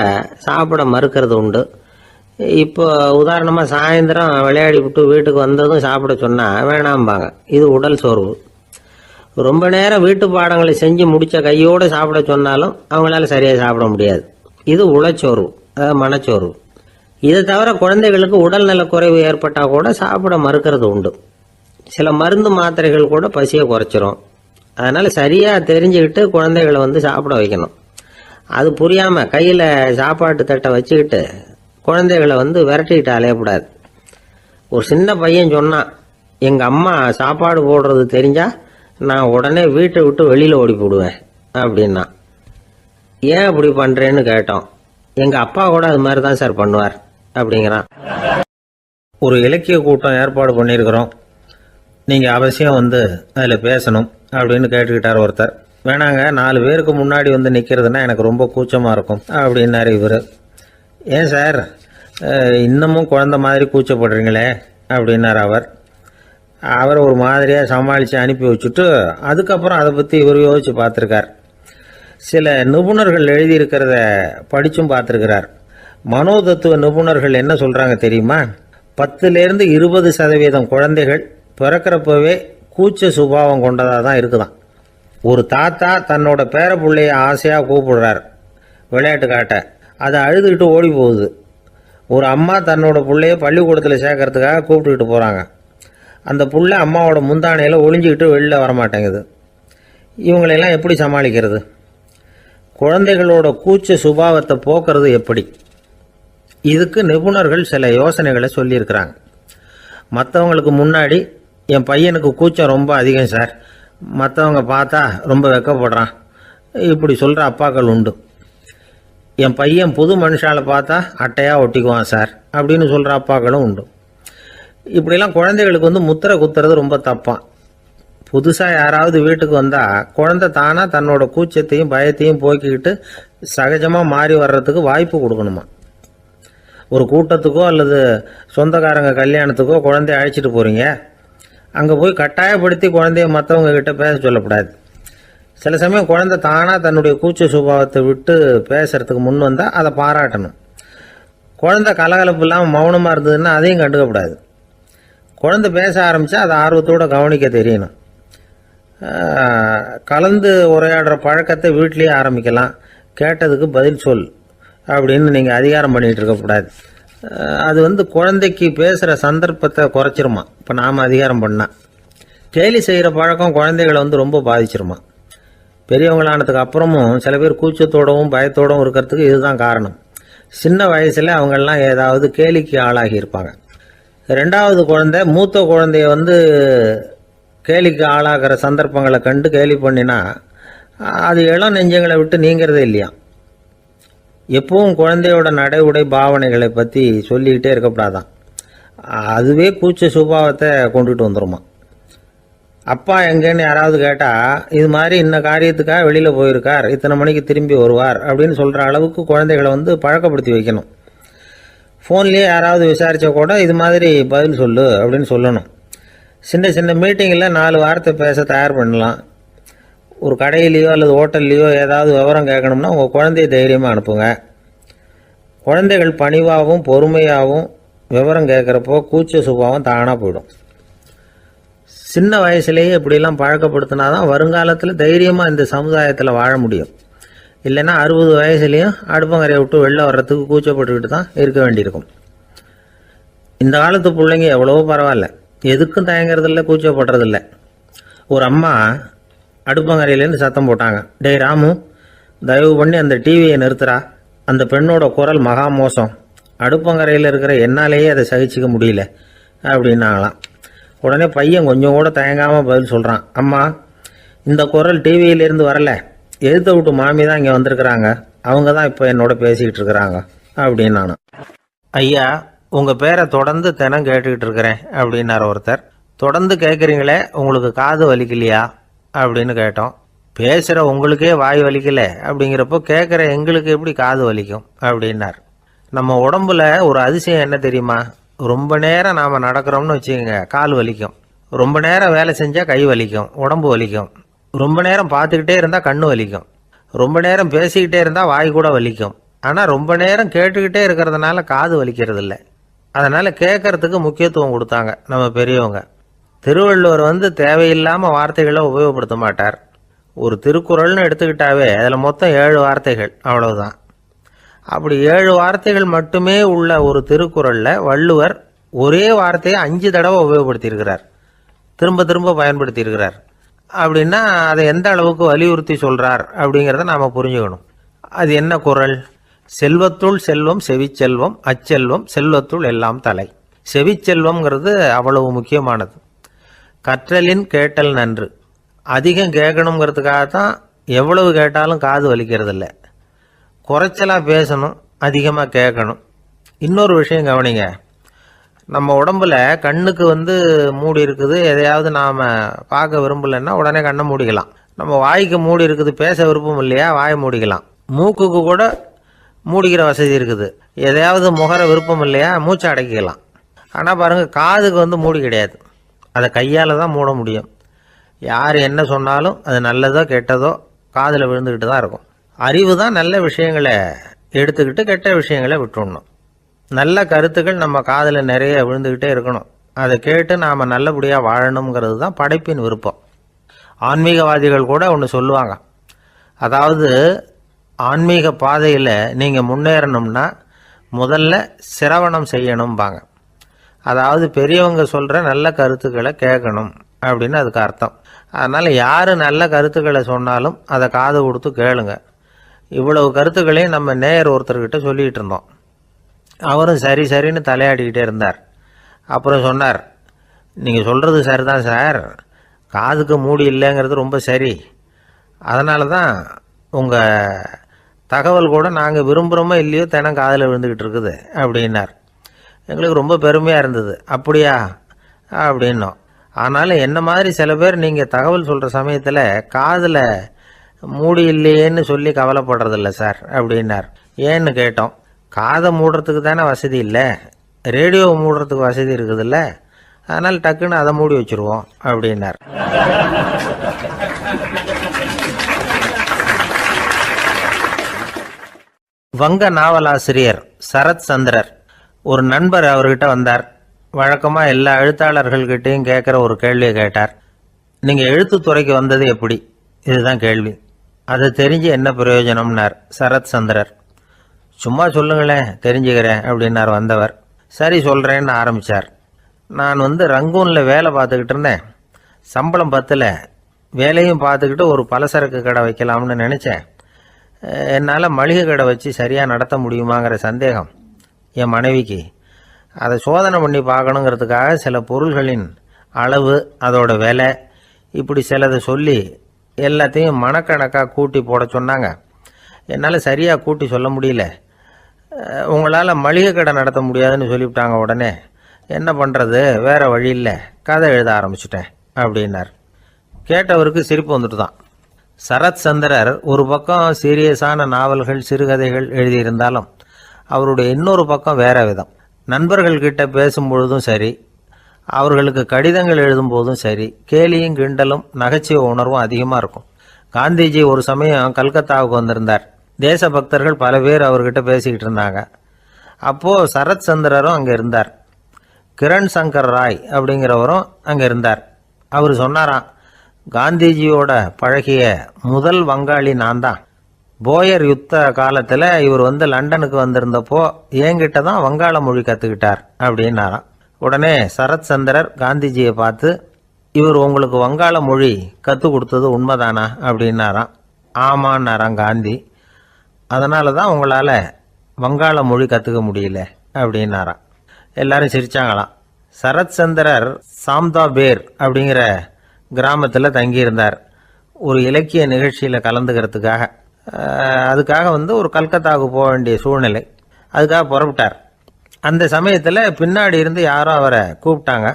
சாப்பிட மறுக்கிறது உண்டு. இப்போ உதாரணமாக சாயந்தரம் விளையாடி விட்டு வீட்டுக்கு வந்ததும் சாப்பிட சொன்னால் வேணாம்பாங்க. இது உடல் சோர்வு. ரொம்ப நேரம் வீட்டு பாடங்களை செஞ்சு முடித்த கையோடு சாப்பிட சொன்னாலும் அவங்களால சரியாக சாப்பிட முடியாது. இது உளச்சோர்வு, அதாவது மனச்சோர்வு. இதை தவிர குழந்தைகளுக்கு உடல்நல குறைவு ஏற்பட்டால் கூட சாப்பிட மறுக்கிறது உண்டு. சில மருந்து மாத்திரைகள் கூட பசியை குறைச்சிரும். அதனால் சரியாக தெரிஞ்சுக்கிட்டு குழந்தைகளை சாப்பிட வைக்கணும். அது புரியாமல் கையில் சாப்பாட்டு தட்டை வச்சுக்கிட்டு குழந்தைகளை விரட்டிக்கிட்டு அலையக்கூடாது. ஒரு சின்ன பையன் சொன்னான், எங்கள் அம்மா சாப்பாடு போடுறது தெரிஞ்சால் நான் உடனே வீட்டை விட்டு வெளியில் ஓடி போடுவேன் அப்படின்னா. ஏன் அப்படி பண்ணுறேன்னு கேட்டோம். எங்கள் அப்பா கூட அது மாதிரி தான் சார் பண்ணுவார் அப்படிங்கிறான். ஒரு இலக்கிய கூட்டம் ஏற்பாடு பண்ணியிருக்கிறோம், நீங்கள் அவசியம் அதில் பேசணும் அப்படின்னு கேட்டுக்கிட்டார் ஒருத்தர். வேணாங்க, 4 பேருக்கு முன்னாடி நிற்கிறதுனா எனக்கு ரொம்ப கூச்சமாக இருக்கும் அப்படின்னாரு இவர். ஏன் சார் இன்னமும் குழந்த மாதிரி கூச்சப்படுறீங்களே அப்படின்னார் அவர் ஒரு மாதிரியாக சமாளித்து அனுப்பி வச்சுட்டு அதுக்கப்புறம் அதை பற்றி இவர் யோசித்து பார்த்துருக்கார். சில நிபுணர்கள் எழுதியிருக்கிறத படித்தும் பார்த்துருக்கிறார். மனோதத்துவ நிபுணர்கள் என்ன சொல்கிறாங்க தெரியுமா? 10லேருந்து 20% குழந்தைகள் பிறக்கிறப்பவே கூச்ச சுபாவம் கொண்டதாக தான் இருக்குதான். ஒரு தாத்தா தன்னோட பேர பிள்ளைய ஆசையாக கூப்பிடுறார் விளையாட்டு காட்ட, அதை அழுதுகிட்டு ஓடி போகுது. ஒரு அம்மா தன்னோட பிள்ளைய பள்ளிக்கூடத்தில் சேர்க்கறதுக்காக கூப்பிட்டுக்கிட்டு போகிறாங்க. அந்த புள்ள அம்மாவோட முந்தானையில் ஒளிஞ்சிக்கிட்டு வெளியில் வரமாட்டேங்குது. இவங்களெல்லாம் எப்படி சமாளிக்கிறது? குழந்தைகளோட கூச்ச சுபாவத்தை போக்குறது எப்படி? இதுக்கு நிபுணர்கள் சில யோசனைகளை சொல்லியிருக்கிறாங்க. மற்றவங்களுக்கு முன்னாடி என் பையனுக்கு கூச்சம் ரொம்ப அதிகம் சார், மற்றவங்க பார்த்தா ரொம்ப வெக்கப்படுறான் இப்படி சொல்கிற அப்பாக்கள் உண்டு. என் பையன் புது மனுஷாலை பார்த்தா அட்டையாக ஒட்டிக்குவான் சார் அப்படின்னு சொல்கிற அப்பாக்களும் உண்டு. இப்படிலாம் குழந்தைகளுக்கு முத்திரை குத்துறது ரொம்ப தப்பான். புதுசாக யாராவது வீட்டுக்கு வந்தால் குழந்தை தானாக தன்னோட கூச்சத்தையும் பயத்தையும் போக்கிக்கிட்டு சகஜமாக மாறி வர்றதுக்கு வாய்ப்பு கொடுக்கணுமா. ஒரு கூட்டத்துக்கோ அல்லது சொந்தக்காரங்க கல்யாணத்துக்கோ குழந்தைய அழைச்சிட்டு போகிறீங்க, அங்கே போய் கட்டாயப்படுத்தி குழந்தைய மற்றவங்க கிட்ட பேச சொல்லக்கூடாது. சில சமயம் குழந்தை தானாக தன்னுடைய கூச்ச சுபாவத்தை விட்டு பேசுறதுக்கு முன் வந்தால் அதை பாராட்டணும். குழந்தை கலகலப்பு இல்லாமல் மௌனமாக இருந்ததுன்னா அதையும் கண்டுக்கக்கூடாது. குழந்தை பேச ஆரம்பித்தா அதை ஆர்வத்தோடு கவனிக்க தெரியணும். கலந்து உரையாடுற பழக்கத்தை வீட்லேயே ஆரம்பிக்கலாம். கேட்டதுக்கு பதில் சொல் அப்படின்னு நீங்கள் அதிகாரம் பண்ணிகிட்டு இருக்கக்கூடாது. அது குழந்தைக்கு பேசுகிற சந்தர்ப்பத்தை குறைச்சிருமா. இப்போ நாம் அதிகாரம் பண்ணால் கேலி செய்கிற பழக்கம் குழந்தைகளை ரொம்ப பாதிச்சிருமா. பெரியவங்களானதுக்கு அப்புறமும் சில பேர் கூச்சத்தோடவும் பயத்தோடவும் இருக்கிறதுக்கு இதுதான் காரணம். சின்ன வயசில் அவங்கெல்லாம் ஏதாவது கேலிக்கு ஆளாகி இருப்பாங்க. 2வது குழந்தை மூத்த குழந்தைய கேலிக்கு ஆளாகிற சந்தர்ப்பங்களை கண்டு கேலி பண்ணினா அது இளம் நெஞ்சங்களை விட்டு நீங்கிறதே இல்லையா. எப்பவும் குழந்தையோட நடை உடை பாவனைகளை பற்றி சொல்லிக்கிட்டே இருக்கக்கூடாதான். அதுவே கூச்ச சுபாவத்தை கொண்டுட்டு வந்துருமா. அப்பா எங்கேன்னு யாராவது கேட்டால் இது மாதிரி இன்ன காரியத்துக்காக வெளியில் போயிருக்கார், இத்தனை மணிக்கு திரும்பி வருவார் அப்படின்னு சொல்கிற அளவுக்கு குழந்தைகளை பழக்கப்படுத்தி வைக்கணும். ஃபோன்லேயே யாராவது விசாரித்தா கூட இது மாதிரி பதில் சொல்லு அப்படின்னு சொல்லணும். சின்ன சின்ன மீட்டிங்கில் 4 வார்த்தை பேச தயார் பண்ணலாம். ஒரு கடையிலையோ அல்லது ஹோட்டல்லையோ ஏதாவது விவரம் கேட்கணும்னா உங்கள் குழந்தைய தைரியமாக அனுப்புங்க. குழந்தைகள் பணிவாகவும் பொறுமையாகவும் விவரம் கேட்குறப்போ கூச்ச சுபாவம் தானாக போயிடும். சின்ன வயசுலேயே இப்படிலாம் பழக்கப்படுத்தினா தான் வருங்காலத்தில் தைரியமாக இந்த சமுதாயத்தில் வாழ முடியும். இல்லைன்னா 60 வயசுலேயும் அடுப்பங்கரையை விட்டு வெளில வர்றதுக்கு கூச்சப்பட்டுக்கிட்டு தான் இருக்க வேண்டியிருக்கும். இந்த காலத்து பிள்ளைங்க எவ்வளவோ பரவாயில்ல, எதுக்கும் தயங்குறதில்ல, கூச்சப்படுறதில்ல. ஒரு அம்மா அடுப்பங்கரையிலேருந்து சத்தம் போட்டாங்க, டேய் ராமு, தயவு பண்ணி அந்த டிவியை நிறுத்துறா, அந்த பெண்ணோட குரல் மகா மோசம், அடுப்பங்கரையில் இருக்கிற என்னாலேயே அதை சகிச்சிக்க முடியல அப்படின்னாங்களாம். உடனே பையன் கொஞ்சம் கூட தயங்காமல் பதில் சொல்கிறான், அம்மா இந்த குரல் டிவியிலேருந்து வரல, எழுத்த விட்டு மாமி தான் இங்கே வந்திருக்கிறாங்க, அவங்க தான் இப்போ என்னோட பேசிக்கிட்டு இருக்கிறாங்க அப்படின்னு. நான் ஐயா உங்கள் பேரை தொடர்ந்து தினம் கேட்டுக்கிட்டு இருக்கிறேன் அப்படின்னார் ஒருத்தர். தொடர்ந்து கேட்குறீங்களே, உங்களுக்கு காது வலிக்கலையா அப்படின்னு கேட்டோம். பேசுகிற உங்களுக்கே வாய் வலிக்கலை அப்படிங்கிறப்போ கேட்குற எங்களுக்கு எப்படி காது வலிக்கும் அப்படின்னார். நம்ம உடம்புல ஒரு அதிசயம் என்ன தெரியுமா? ரொம்ப நேரம் நாம் நடக்கிறோம்னு வச்சுக்கோங்க, கால் வலிக்கும். ரொம்ப நேரம் வேலை செஞ்சால் கை வலிக்கும், உடம்பு வலிக்கும். ரொம்ப நேரம் பார்த்துக்கிட்டே இருந்தால் கண்ணு வலிக்கும். ரொம்ப நேரம் பேசிக்கிட்டே இருந்தால் வாய் கூட வலிக்கும். ஆனால் ரொம்ப நேரம் கேட்டுக்கிட்டே இருக்கிறதுனால காது வலிக்கிறது இல்லை. அதனால் கேட்கறதுக்கு முக்கியத்துவம் கொடுத்தாங்க நம்ம பெரியவங்க. திருவள்ளுவர் தேவையில்லாமல் வார்த்தைகளை உபயோகப்படுத்த மாட்டார். ஒரு திருக்குறள்னு எடுத்துக்கிட்டாவே அதில் மொத்தம் 7 வார்த்தைகள், அவ்வளவுதான். அப்படி 7 வார்த்தைகள் மட்டுமே உள்ள ஒரு திருக்குறளில் வள்ளுவர் ஒரே வார்த்தையை 5 தடவை உபயோகப்படுத்தியிருக்கிறார், திரும்ப திரும்ப பயன்படுத்தியிருக்கிறார். அப்படின்னா அதை எந்த அளவுக்கு வலியுறுத்தி சொல்கிறார் அப்படிங்கிறத நாம் புரிஞ்சுக்கணும். அது என்ன குறள்? செல்வத்துள் செல்வம் செவிச்செல்வம், அச்செல்வம் செல்வத்துள் எல்லாம் தலை. செவிச்செல்வம்ங்கிறது அவ்வளவு முக்கியமானது. கற்றலின் கேட்டல் நன்று. அதிகம் கேட்கணுங்கிறதுக்காகத்தான் எவ்வளவு கேட்டாலும் காது வலிக்கிறது இல்லை. குறைச்சலாக பேசணும், அதிகமாக கேட்கணும். இன்னொரு விஷயம் கவனிங்க, நம்ம உடம்புல கண்ணுக்கு மூடி இருக்குது, எதையாவது நாம் பார்க்க விரும்பலைன்னா உடனே கண்ணை மூடிக்கலாம். நம்ம வாய்க்கு மூடி இருக்குது, பேச விருப்பம் இல்லையா, வாயை மூடிக்கலாம். மூக்குக்கு கூட மூடிக்கிற வசதி இருக்குது, எதையாவது முகர விருப்பம் இல்லையா, மூச்சை அடக்கிக்கலாம். ஆனால் பாருங்கள், காதுக்கு மூடி கிடையாது, அதை கையால் தான் மூட முடியும். யார் என்ன சொன்னாலும் அது நல்லதோ கெட்டதோ காதில் விழுந்துக்கிட்டு தான் இருக்கும். அறிவு தான் நல்ல விஷயங்களை எடுத்துக்கிட்டு கெட்ட விஷயங்களை விட்டுடணும். நல்ல கருத்துக்கள் நம்ம காதில் நிறைய விழுந்துக்கிட்டே இருக்கணும். அதை கேட்டு நாம் நல்லபடியாக வாழணுங்கிறது தான் படைப்பின் விருப்பம். ஆன்மீகவாதிகள் கூட ஒன்று சொல்லுவாங்க, அதாவது ஆன்மீக பாதையில் நீங்கள் முன்னேறணும்னா முதல்ல சிரவணம் செய்யணும்பாங்க. அதாவது பெரியவங்க சொல்கிற நல்ல கருத்துக்களை கேட்கணும் அப்படின்னு அதுக்கு அர்த்தம். அதனால் யார் நல்ல கருத்துக்களை சொன்னாலும் அதை காது கொடுத்து கேளுங்க. இவ்வளவு கருத்துக்களையும் நம்ம நேயர் ஒருத்தர்கிட்ட சொல்லிகிட்டு இருந்தோம். அவரும் சரி சரின்னு தலையாடிக்கிட்டே இருந்தார். அப்புறம் சொன்னார், நீங்கள் சொல்கிறது சரிதான் சார், காதுக்கு மூடி இல்லைங்கிறது ரொம்ப சரி. அதனால தான் உங்கள் தகவல் கூட நாங்கள் விரும்புகிறோமோ இல்லையோ தினம் காதில் விழுந்துக்கிட்டு இருக்குது அப்படின்னார். எங்களுக்கு ரொம்ப பெருமையாக இருந்தது. அப்படியா அப்படின்னோம். ஆனாலும் என்ன மாதிரி சில பேர் நீங்கள் தகவல் சொல்கிற சமயத்தில் காதில் மூடி இல்லையேன்னு சொல்லி கவலைப்படுறதில்ல சார் அப்படின்னார். ஏன்னு கேட்டோம். காதை மூடுறதுக்கு தானே வசதி இல்லை, ரேடியோவை மூடுறதுக்கு வசதி இருக்குதுல்ல, அதனால் டக்குன்னு அதை மூடி வச்சுருவோம் அப்படின்னார். வங்க நாவலாசிரியர் சரத் சந்திரர் ஒரு நண்பர் அவர்கிட்ட வந்தார். வழக்கமாக எல்லா எழுத்தாளர்கள்கிட்டையும் கேட்குற ஒரு கேள்வியை கேட்டார். நீங்கள் எழுத்துத்துறைக்கு வந்தது எப்படி? இதுதான் கேள்வி. அதை தெரிஞ்சு என்ன பிரயோஜனம்னார் சரத் சந்திரர். சும்மா சொல்லுங்களேன், தெரிஞ்சுக்கிறேன் அப்படின்னார் வந்தவர். சரி சொல்கிறேன்னு ஆரம்பித்தார். நான் ரங்கூனில் வேலை பார்த்துக்கிட்டு இருந்தேன். சம்பளம் பத்தல, வேலையும் பார்த்துக்கிட்டு ஒரு பலசரக்கு கடை வைக்கலாம்னு நினச்சேன். என்னால் மளிகை கடை வச்சு சரியாக நடத்த முடியுமாங்கிற சந்தேகம் என் மனைவிக்கு. அதை சோதனை பண்ணி பார்க்கணுங்கிறதுக்காக சில பொருள்களின் அளவு, அதோட விலை, இப்படி சிலதை சொல்லி எல்லாத்தையும் மனக்கணக்காக கூட்டி போட சொன்னாங்க. என்னால் சரியாக கூட்டி சொல்ல முடியல. உங்களால் மளிகை கடை நடத்த முடியாதுன்னு சொல்லிவிட்டாங்க. உடனே என்ன பண்ணுறது, வேறு வழி இல்லை, கதை எழுத ஆரம்பிச்சிட்டேன் அப்படின்னார். கேட்டவருக்கு சிரிப்பு வந்துட்டு தான். சரத் சந்திரர் ஒரு பக்கம் சீரியஸான நாவல்கள், சிறுகதைகள் எழுதியிருந்தாலும் அவருடைய இன்னொரு பக்கம் வேற விதம். நண்பர்கள்கிட்ட பேசும்பொழுதும் சரி, அவர்களுக்கு கடிதங்கள் எழுதும்போதும் சரி, கேலியும் கிண்டலும் நகைச்சுவை உணர்வும் அதிகமாக இருக்கும். காந்திஜி ஒரு சமயம் கல்கத்தாவுக்கு வந்திருந்தார். தேசபக்தர்கள் பல பேர் அவர்கிட்ட பேசிக்கிட்டு இருந்தாங்க. அப்போது சரத் சந்திரரும் அங்கே இருந்தார். கிரண் சங்கர் ராய் அப்படிங்கிறவரும் அங்கே இருந்தார். அவர் சொன்னாராம், காந்திஜியோட பழகிய முதல் வங்காளி நான் தான். போயர் யுத்த காலத்தில் இவர் லண்டனுக்கு வந்திருந்தப்போ என்கிட்ட தான் வங்காள மொழி கற்றுக்கிட்டார் அப்படின்னாராம். உடனே சரத் சந்திரர் காந்திஜியை பார்த்து, இவர் உங்களுக்கு வங்காள மொழி கற்றுக் கொடுத்தது உண்மைதானா அப்படின்னாராம். ஆமான்னாராம் காந்தி. அதனால தான் உங்களால் வங்காள மொழி கற்றுக்க முடியல அப்படின்னாராம். எல்லாரும் சிரிச்சாங்களாம். சரத் சந்திரர் சாம்தாபேர் அப்படிங்கிற கிராமத்தில் தங்கியிருந்தார் ஒரு இலக்கிய நிகழ்ச்சியில் கலந்துக்கிறதுக்காக. அதுக்காக ஒரு கல்கத்தாவுக்கு போக வேண்டிய சூழ்நிலை. அதுக்காக புறப்பட்டார். அந்த சமயத்தில் பின்னாடி இருந்து யாரோ அவரை கூப்பிட்டாங்க.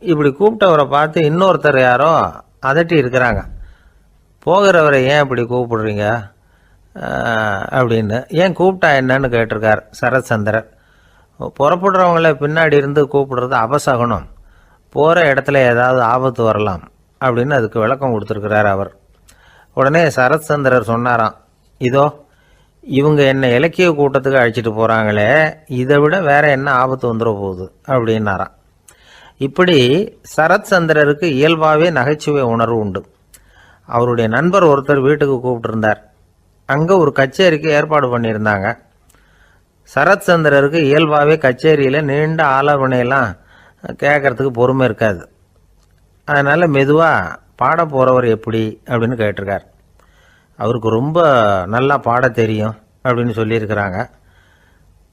இப்படி கூப்பிட்டவரை பார்த்து இன்னொருத்தர் யாரோ அதட்டி இருக்கிறாங்க. போகிறவரை ஏன் இப்படி கூப்பிடுறீங்க, அப்படின்னு. ஏன் கூப்பிட்டா என்னன்னு கேட்டிருக்கார் சரத்சந்திரர். புறப்படுறவங்கள பின்னாடி இருந்து கூப்பிடுறது அபசகுனம், போகிற இடத்துல ஏதாவது ஆபத்து வரலாம் அப்படின்னு அதுக்கு விளக்கம் கொடுத்துருக்கிறார் அவர். உடனே சரத்சந்திரர் சொன்னாராம், இதோ இவங்க என்ன இலக்கிய கூட்டத்துக்கு அழைச்சிட்டு போகிறாங்களே, இதை விட வேற என்ன ஆபத்து வந்துட போகுது அப்படின்னாராம். இப்படி சரத்சந்திரருக்கு இயல்பாகவே நகைச்சுவை உணர்வு உண்டு. அவருடைய நண்பர் ஒருத்தர் வீட்டுக்கு கூப்பிட்டுருந்தார். அங்கே ஒரு கச்சேரிக்கு ஏற்பாடு பண்ணியிருந்தாங்க. சரத்சந்திரருக்கு இயல்பாகவே கச்சேரியில் நீண்ட ஆலோசனையெல்லாம் கேட்கறதுக்கு பொறுமை இருக்காது. அதனால் மெதுவாக பாட போகிறவர் எப்படி அப்படின்னு கேட்டிருக்கார். அவருக்கு ரொம்ப நல்லா பாட தெரியும் அப்படின்னு சொல்லியிருக்கிறாங்க.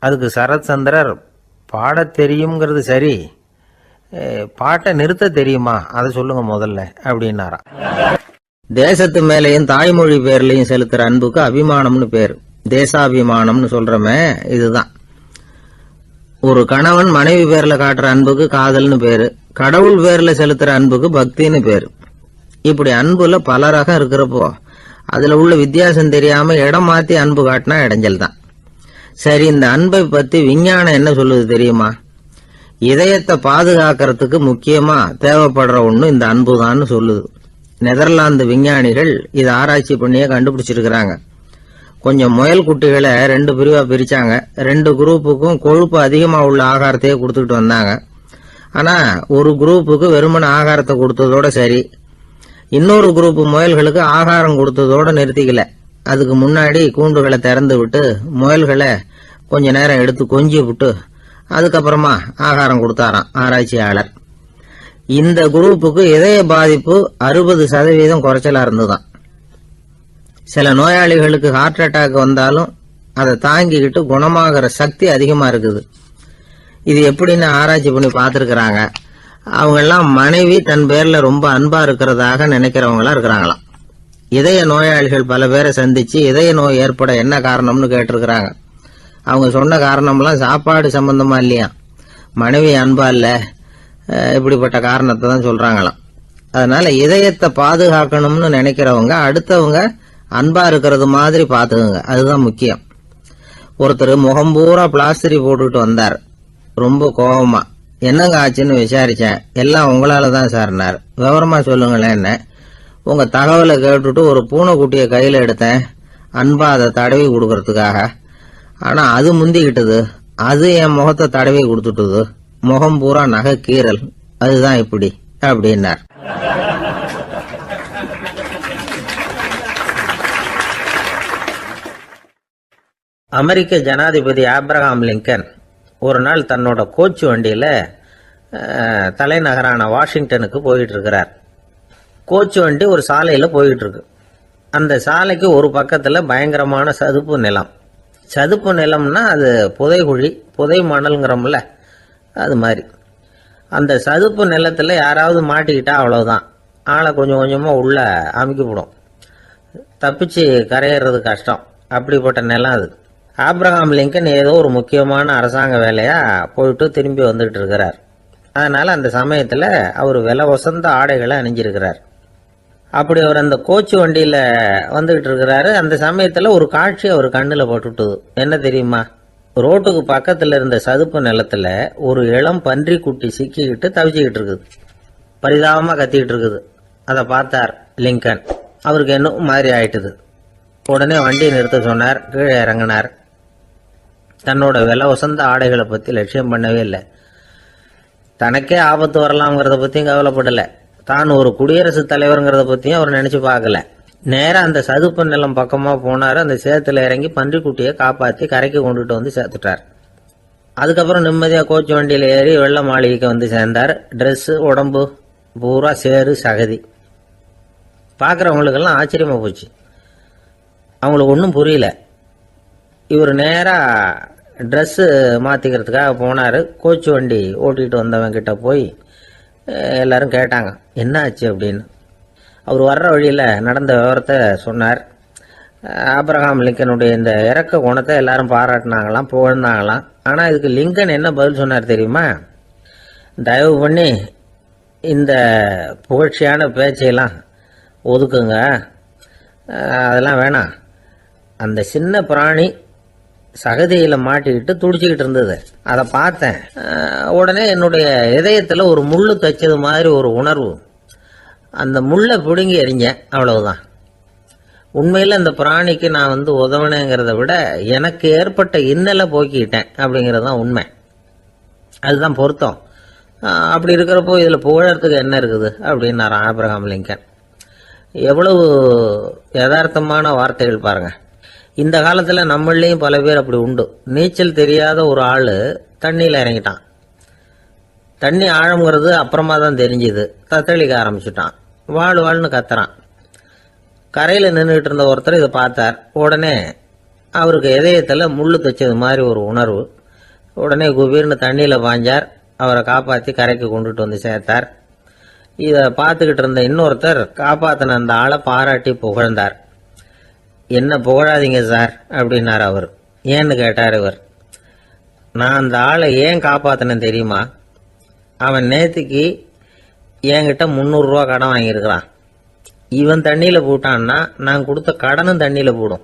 அதுக்கு சரத்சந்திரர், பாட தெரியுங்கிறது சரி, பாட்டை நிறுத்த தெரியுமா அதை சொல்லுங்க முதல்ல அப்படின்னாராம். தேசத்து மேலேயும் தாய்மொழி பேர்லையும் செலுத்துற அன்புக்கு அபிமானம்னு பேர். தேசாபிமானம்னு சொல்றமே இதுதான். ஒரு கணவன் மனைவி பேர்ல காட்டுற அன்புக்கு காதல்னு பேரு. கடவுள் பேர்ல செலுத்துற அன்புக்கு பக்தின்னு பேரு. இப்படி அன்புல பல ரகம் இருக்கிறப்போ அதுல உள்ள வித்தியாசம் தெரியாம இடம் மாத்தி அன்பு காட்டினா இடைஞ்சல் தான். சரி, இந்த அன்பை பத்தி விஞ்ஞானம் என்ன சொல்லுது தெரியுமா? இதயத்தை பாதுகாக்கிறதுக்கு முக்கியமா தேவைப்படுற ஒண்ணு இந்த அன்பு தான் சொல்லுது. நெதர்லாந்து விஞ்ஞானிகள் இதை ஆராய்ச்சி பண்ணியே கண்டுபிடிச்சிருக்கிறாங்க. கொஞ்சம் முயல் குட்டிகளை 2 பிரிவா பிரிச்சாங்க. 2 குரூப்புக்கும் கொழுப்பு அதிகமா உள்ள ஆகாரத்தையே கொடுத்துக்கிட்டு வந்தாங்க. ஆனா ஒரு குரூப்புக்கு வெறுமன ஆகாரத்தை கொடுத்ததோட சரி, இன்னொரு குரூப் முயல்களுக்கு ஆகாரம் கொடுத்ததோட நிறுத்திக்கல. அதுக்கு முன்னாடி கூண்டுகளை திறந்து விட்டு முயல்களை கொஞ்ச நேரம் எடுத்து கொஞ்சி விட்டு அதுக்கப்புறமா ஆகாரம் கொடுத்தாராம் ஆராய்ச்சியாளர். இந்த குரூப்புக்கு இதய பாதிப்பு 60% குறைச்சலா இருந்துதான். சில நோயாளிகளுக்கு ஹார்ட் அட்டாக் வந்தாலும் அதை தாங்கிக்கிட்டு குணமாகிற சக்தி அதிகமா இருக்குது. இது எப்படின்னு ஆராய்ச்சி பண்ணி பார்த்துருக்கிறாங்க. அவங்க எல்லாம் மனைவி தன் பேர்ல ரொம்ப அன்பா இருக்கிறதாக நினைக்கிறவங்களா இருக்கிறாங்களாம். இதய நோயாளிகள் பல பேரை சந்திச்சு இதய நோய் ஏற்பட என்ன காரணம்னு கேட்டிருக்கிறாங்க. அவங்க சொன்ன காரணம்லாம் சாப்பாடு சம்பந்தமா இல்லையா, மனைவி அன்பா இல்ல, இப்படிப்பட்ட காரணத்தை தான் சொல்றாங்களாம். அதனால இதயத்தை பாதுகாக்கணும்னு நினைக்கிறவங்க அடுத்தவங்க அன்பா இருக்கிறது மாதிரி பாத்துக்குங்க, அதுதான் முக்கியம். ஒருத்தர் முகம் பூரா பிளாஸ்டரி போட்டுட்டு வந்தார். ரொம்ப கோபமா, என்னங்க ஆச்சுன்னு விசாரிச்சேன். எல்லாம் உங்களால தான் சார்னார். விவரமா சொல்லுங்களேன். என்ன, உங்க தகவலை கேட்டுட்டு ஒரு பூனைக்குட்டியை கையில எடுத்தேன், அன்பா அதை தடவி கொடுக்கறதுக்காக. ஆனா அது முந்திக்கிட்டது, அது என் முகத்தை தடவி கொடுத்துட்டுது, முகம் பூரா நகை கீறல், அதுதான் இப்படி அப்படின்னார். அமெரிக்க ஜனாதிபதி ஆப்ரஹாம் லிங்கன் ஒரு நாள் தன்னோட கோச்சு வண்டியில் தலைநகரான வாஷிங்டனுக்கு போயிட்டு இருக்கிறார். கோச்சு வண்டி ஒரு சாலையில் போயிட்டு இருக்கு. அந்த சாலைக்கு ஒரு பக்கத்தில் பயங்கரமான சதுப்பு நிலம். சதுப்பு நிலம்னா அது புதைகுழி, புதை மணல்ங்கிறோம்ல, அது மாதிரி. அந்த சதுப்பு நிலத்தில் யாராவது மாட்டிக்கிட்டா அவ்வளவுதான், ஆளை கொஞ்சம் கொஞ்சமாக உள்ள அமுக்கிவிடும், தப்பிச்சு கரையிறது கஷ்டம். அப்படிப்பட்ட நிலம் அது. ஆப்ரஹாம் லிங்கன் ஏதோ ஒரு முக்கியமான அரசாங்க வேலையா போயிட்டு திரும்பி வந்துகிட்டு இருக்கிறார். அதனால அந்த சமயத்தில் அவர் விலை வசந்த ஆடைகளை அணிஞ்சிருக்கிறார். அப்படி அவர் அந்த கோச்சு வண்டியில் வந்துகிட்டு இருக்கிறாரு. அந்த சமயத்தில் ஒரு காட்சி அவர் கண்ணில் பட்டுட்டுது. என்ன தெரியுமா? ரோட்டுக்கு பக்கத்தில் இருந்த சதுப்பு நிலத்தில் ஒரு இளம் பன்றி குட்டி சிக்கிக்கிட்டு தவிச்சுக்கிட்டு இருக்குது. பரிதாபமாக கத்திக்கிட்டு இருக்குது. அதை பார்த்தார் லிங்கன். அவருக்கு என்ன மாதிரி ஆயிட்டுது. உடனே வண்டியை நிறுத்த சொன்னார். கீழே இறங்கினார். தன்னோட விலை வசந்த ஆடைகளை பற்றி லட்சியம் பண்ணவே இல்லை. தனக்கே ஆபத்து வரலாம்ங்கிறத பற்றியும் கவலைப்படலை. தான் ஒரு குடியரசுத் தலைவருங்கிறத பற்றியும் அவர் நினச்சி பார்க்கல. நேராக அந்த சதுப்பு நிலம் பக்கமாக போனார். அந்த சேத்துல இறங்கி பன்றிக்குட்டியை காப்பாற்றி கரைக்கு கொண்டுட்டு வந்து சேர்த்துட்டார். அதுக்கப்புறம் நிம்மதியாக கோச்சு வண்டியில் ஏறி வெள்ள மாளிகைக்கு வந்து சேர்ந்தார். ட்ரெஸ்ஸு உடம்பு பூரா சேரு சகதி. பார்க்குறவங்களுக்கெல்லாம் ஆச்சரியமாக போச்சு. அவங்களுக்கு ஒன்றும் புரியல. இவர் நேராக ட்ரெஸ்ஸு மாற்றிக்கிறதுக்காக போனார். கோச்சு வண்டி ஓட்டிகிட்டு வந்தவங்கிட்ட போய் எல்லாரும் கேட்டாங்க என்ன ஆச்சு அப்படின்னு. அவர் வர்ற வழியில் நடந்த விவரத்தை சொன்னார். ஆப்ரஹாம் லிங்கனுடைய இந்த இறக்க குணத்தை எல்லாரும் பாராட்டினாங்களாம், புகழ்ந்தாங்களாம். ஆனால் இதுக்கு லிங்கன் என்ன பதில் சொன்னார் தெரியுமா? தயவு பண்ணி இந்த புகழ்ச்சியான பேச்சையெல்லாம் ஒதுக்குங்க, அதெல்லாம் வேணாம். அந்த சின்ன பிராணி சகதியில் மாட்டிக்கிட்டு துடிச்சிக்கிட்டு இருந்தது. அதை பார்த்தேன். உடனே என்னுடைய இதயத்தில் ஒரு முள்ளு தைச்சது மாதிரி ஒரு உணர்வு. அந்த முள்ளை பிடுங்கி எறிஞ்சேன், அவ்வளவுதான். உண்மையில் அந்த பிராணிக்கு நான் உதவினேங்கிறத விட எனக்கு ஏற்பட்ட இன்னலை போக்கிக்கிட்டேன் அப்படிங்கிறது தான் உண்மை. அதுதான் பொருத்தம். அப்படி இருக்கிறப்போ இதில் புகழறதுக்கு என்ன இருக்குது அப்படின்னாரு ஆபிரகாம் லிங்கன். எவ்வளவு யதார்த்தமான வார்த்தைகள் பாருங்க. இந்த காலத்தில் நம்மளையும் பல பேர் அப்படி உண்டு. நீச்சல் தெரியாத ஒரு ஆள் தண்ணியில் இறங்கிட்டான். தண்ணி ஆழம்ங்கிறது அப்புறமா தான் தெரிஞ்சுது. தத்தளிக்க ஆரம்பிச்சுட்டான். வாழ்னு கத்துறான். கரையில் நின்றுட்டு இருந்த ஒருத்தர் இதை பார்த்தார். உடனே அவருக்கு இதயத்தில் முள்ளு தைச்சது மாதிரி ஒரு உணர்வு. உடனே குபீர்னு தண்ணியில் பாஞ்சார். அவரை காப்பாற்றி கரைக்கு கொண்டுட்டு வந்து சேர்த்தார். இதை பார்த்துக்கிட்டு இருந்த இன்னொருத்தர் காப்பாற்றின அந்த ஆளை பாராட்டி புகழ்ந்தார். என்ன புகழாதீங்க சார் அப்படின்னார் அவர். ஏன்னு கேட்டார் இவர். நான் அந்த ஆளை ஏன் காப்பாற்றினேன் தெரியுமா? அவன் நேற்றுக்கு என்கிட்ட 300 ரூபா கடன் வாங்கியிருக்கிறான். இவன் தண்ணியில் போட்டான்னா நான் கொடுத்த கடனும் தண்ணியில் போடும்.